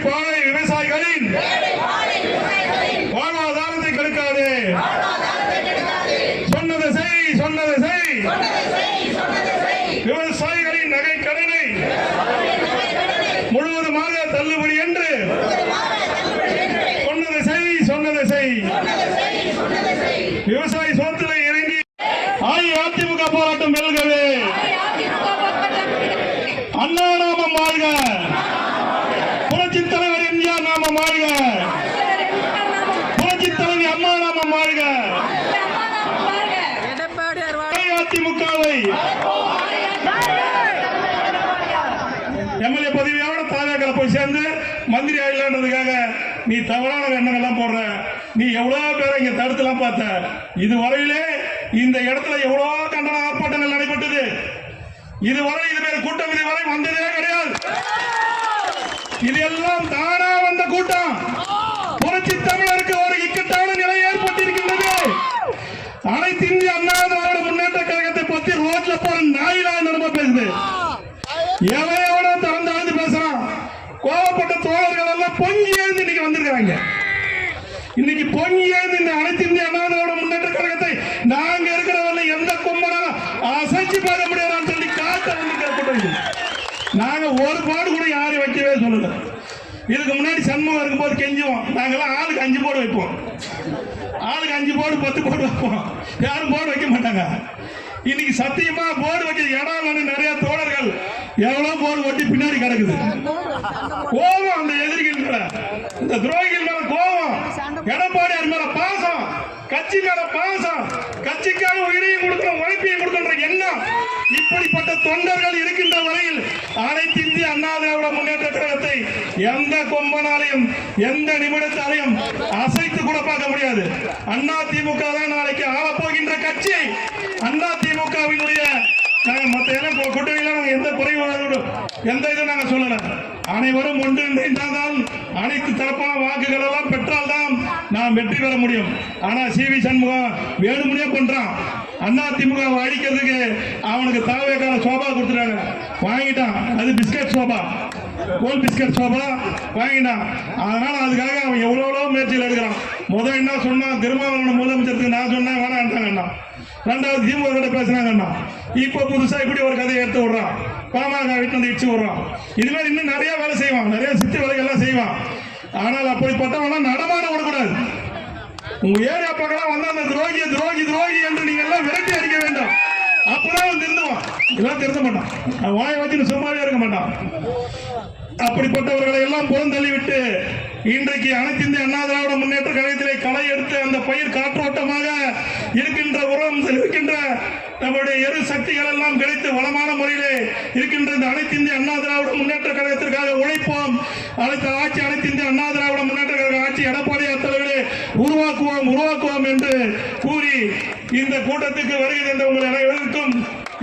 பாலை விவசாயிகளின் வாழ்வாதாரத்தை கெடுக்காதே. சொன்னதை செய், சொன்னதை செய். விவசாயிகளின் நகை கடனை முழுவதுமாக தள்ளுபடி என்று சொன்னதை செய், சொன்னதை செய். விவசாயி சோத்துல இறங்கி அஇஅதிமுக போராட்டம் வெல்கவே. அண்ணா நாமம் வாழ்க, புரட்சி தலைவர் எம்ஜிஆர் நாமம் வாழ்க, புரட்சி தலைவி அம்மா நாமம் வாழ்க. அஇஅதிமுகவை எம்எல்ஏ பதவியோட தாவேக்கல போய் சேர்ந்து மந்திரி ஆயிடலான்றதுக்காக நீ தவறான எண்ணங்கள்லாம் போடுற. நீ எவ்வளவு பேரை இங்க தடுத்துலாம் பார்த்த. இதுவரையிலே இந்த இடத்துல எவ்வளவு கண்டன ஆர்ப்பாட்டங்கள் நடைபெற்றது. இதுவரை இதுமாரி கூட்டம் இதுவரை வந்ததே கிடையாது. இது எல்லாம் தானா வந்த கூட்டம். புரட்சி தமிழருக்கு ஒரு இக்கட்டான நிலை ஏற்பட்டிருக்கின்றது. அனைத்து இந்திய அண்ணா திராவிட முன்னேற்ற கழகத்தை பத்தி ரோட்ல போற நாயிலா நிலைமை பேசுது. எவையோட திறந்து பேசுறான். கோவப்பட்ட தோழர்கள் எல்லாம் பொங்கி எழுந்து இன்னைக்கு வந்திருக்காங்க. இன்னைக்கு பொங்கி எழுந்து இந்த அனைத்து இந்திய அண்ணா திராவிட முன்னேற்ற கழகத்தை நாங்க இருக்கிறவங்க எந்த கும்பனாலும் அசைச்சு பார்க்க முடியாதுன்னு சொல்லி காத்த வந்திருக்கிற கூட்டம். நாங்க ஒரு பாடு கூட யாரும் வைக்கவே சொல்லல. இதுக்கு முன்னாடி சண்முகம் இருக்கும்போது கெஞ்சுவோம். நாங்கெல்லாம் ஆளுக்கு 5 போர்டு வைப்போம். ஆளுக்கு 5 போர்டு 10 போர்டு வைப்போம். யாரும் போர்டு வைக்க மாட்டாங்க. இன்னைக்கு சத்தியமா போர்டு வைக்க இடம் நிறைய தோழர்கள் எவ்வளவு போர்டு ஒட்டி பின்னாடி கிடக்குது. கோபம் அந்த எதிரிகள் மேல, இந்த துரோகிகள் மேல கோபம், எடப்பாடியார் மேல பாசம், கட்சி மேல பாசம், கட்சிக்காக உயிரையும் கொடுக்கணும் உழைப்பையும் கொடுக்கின்ற எண்ணம். இப்படிப்பட்ட தொண்டர்கள் இருக்கின்ற வரையில் அனைத்து இந்திய அண்ணா திராவிட முன்னேற்ற கழகத்தை எந்த கொம்பனாலையும் எந்த நிமிடத்தாலையும் அசைத்து கூட பார்க்க முடியாது. அண்ணா திமுக தான் நாளைக்கு ஆளப்போகின்ற கட்சி. அண்ணா திமுகவினுடைய மற்ற கூட்டணியில நாங்கள் எந்த குறைபாடு எந்த இதை நாங்கள் சொல்லல. அனைவரும் ஒன்றிணைந்தால் அனைத்து தரப்பான வாக்குகள் எல்லாம் பெற்றால்தான் நாம் வெற்றி பெற முடியும். ஆனா சிவி சண்முகம் வேணுமுனே பண்றான். அண்ணா திமுக அழிக்கிறதுக்கு அவனுக்கு தாவேக்கான சோபா கொடுத்துட்டாங்க, வாங்கிட்டான். அது பிஸ்கட் சோபா, கோல் பிஸ்கட் சோபா வாங்கிட்டான். அதனால அதுக்காக அவன் எவ்வளவு முயற்சியில் எடுக்கிறான். முதல் என்ன சொன்னா, திருமாவளவன் முதலமைச்சருக்கு நான் சொன்னேன் வேணான்ட்டாங்கண்ணா. ரெண்டாவது திமுக கிட்ட பேசினாங்கண்ணா. இப்ப புதுசா இப்படி ஒரு கதையை எடுத்து விடுறான். பாமக வீட்டு வந்து இடிச்சு விடுறான். இது மாதிரி இன்னும் நிறைய வேலை செய்வான், நிறைய சித்து வேலைகள்லாம் செய்வான். ஆனால் அப்படிப்பட்டவனா நடமாட விடக்கூடாது. உங்க ஏரியா பக்கம் வந்து அந்த துரோகி துரோகி துரோகி என்று நீங்க எல்லாம் விரட்டி அடிக்க வேண்டும். அப்பதான் திருந்துவான். எல்லாம் திருந்த மாட்டான். வாய வச்சு சும்மாவே இருக்க மாட்டான். அப்படிப்பட்டவர்களை எல்லாம் புறந்தள்ளிவிட்டு இன்றைக்கு அனைத்து இந்திய அண்ணா திராவிட முன்னேற்ற கழகத்திலே களை எடுத்து அந்த பயிர் காற்றோட்டமாக இருக்கின்ற உரம் இருக்கின்ற நம்முடைய எரு சக்திகள் எல்லாம் கிடைத்து வளமான முறையிலே இருக்கின்ற இந்த அனைத்து இந்திய அண்ணா திராவிட முன்னேற்ற கழகத்திற்காக உழைப்போம். அனைத்து இந்திய அண்ணா திராவிட முன்னேற்ற கழக ஆட்சி எடப்பாடியார் தலைவர்களே உருவாக்குவோம் என்று கூறி இந்த கூட்டத்துக்கு வருகை தந்த உங்கள் அனைவருக்கும்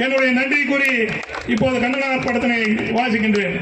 என்னுடைய நன்றி கூறி இப்போது கண்டன ஆர்ப்பாட்டத்தினை வாசிக்கின்றேன்.